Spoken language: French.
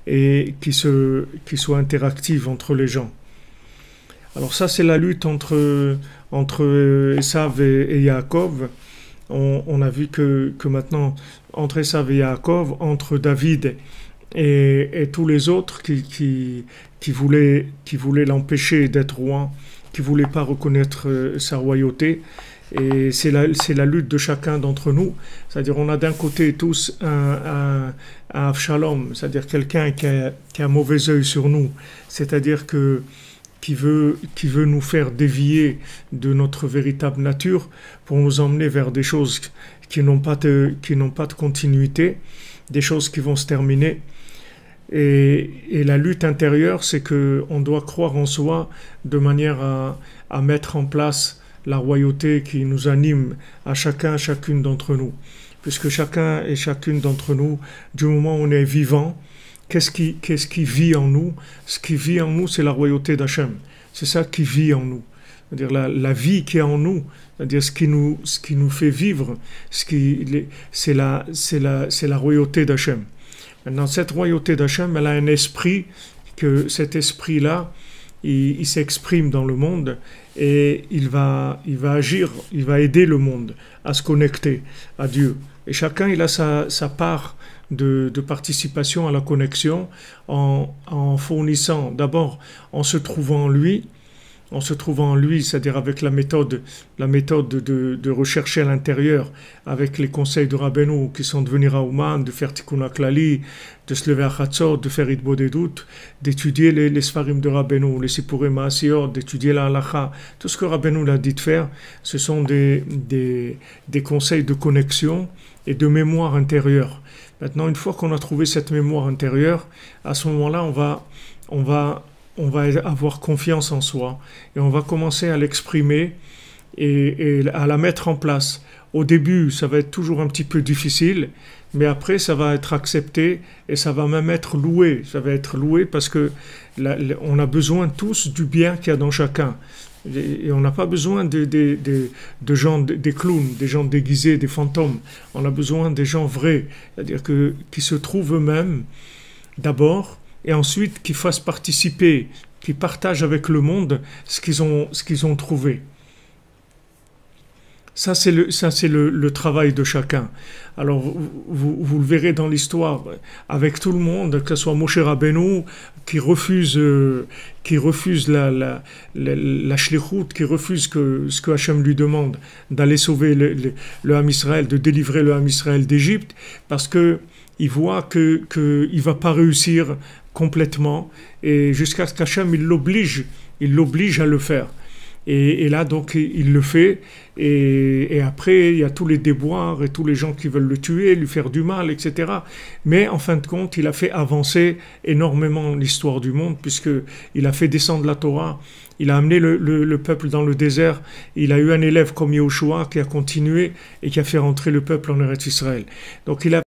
et qui soit interactive entre les gens. Alors ça, c'est la lutte entre Esav et Yaakov. On a vu que maintenant, entre Esav et Yaakov, entre David et tous les autres qui voulaient l'empêcher d'être roi, qui ne voulaient pas reconnaître sa royauté. Et c'est la lutte de chacun d'entre nous. C'est-à-dire, on a d'un côté tous un Avshalom, c'est-à-dire quelqu'un qui a un mauvais œil sur nous, c'est-à-dire qui veut nous faire dévier de notre véritable nature pour nous emmener vers des choses qui n'ont pas de continuité, des choses qui vont se terminer. Et la lutte intérieure, c'est qu'on doit croire en soi de manière à mettre en place la royauté qui nous anime à chacune d'entre nous. Puisque chacun et chacune d'entre nous, du moment où on est vivant, qu'est-ce qui vit en nous? Ce qui vit en nous, c'est la royauté d'Hachem. C'est ça qui vit en nous. C'est-à-dire la vie qui est en nous, c'est-à-dire ce qui nous fait vivre, c'est la royauté d'Hachem. Maintenant, cette royauté d'Hachem, elle a un esprit, que cet esprit-là, il s'exprime dans le monde et il va agir, il va aider le monde à se connecter à Dieu. Et chacun, il a sa part de participation à la connexion en fournissant, d'abord en se trouvant en lui, c'est-à-dire avec la méthode de rechercher à l'intérieur, avec les conseils de Rabbeinu qui sont de venir à Ouman, de faire Tikkun HaKlali, de se lever à Chatzot, de faire Hitbodedut, d'étudier les Sfarim de Rabbeinu, les Sipurim Maasiot, d'étudier la Halacha, tout ce que Rabbeinu l'a dit de faire, ce sont des conseils de connexion et de mémoire intérieure. Maintenant, une fois qu'on a trouvé cette mémoire intérieure, à ce moment-là, on va avoir confiance en soi et on va commencer à l'exprimer et à la mettre en place. Au début, ça va être toujours un petit peu difficile, mais après, ça va être accepté et ça va même être loué. Ça va être loué parce que on a besoin tous du bien qu'il y a dans chacun. Et on n'a pas besoin de gens, des clowns, des gens déguisés, des fantômes. On a besoin des gens vrais, c'est-à-dire qui se trouvent eux-mêmes d'abord, et ensuite qui fassent participer, qui partagent avec le monde ce qu'ils ont trouvé. Ça, c'est le travail de chacun. Alors, vous le verrez dans l'histoire, avec tout le monde, que ce soit Moshe Rabbeinu, qui refuse la shlichut, qui refuse ce que Hachem lui demande, d'aller sauver le Ham Israël, de délivrer le Ham Israël d'Égypte, parce qu'il voit qu'il ne va pas réussir complètement, et jusqu'à ce qu'Hachem il l'oblige à le faire. Et là, donc, il le fait, et après, il y a tous les déboires, et tous les gens qui veulent le tuer, lui faire du mal, etc. Mais, en fin de compte, il a fait avancer énormément l'histoire du monde, puisqu'il a fait descendre la Torah, il a amené le peuple dans le désert, il a eu un élève comme Yehoshua qui a continué, et qui a fait rentrer le peuple en Eretz Israël. Donc, il a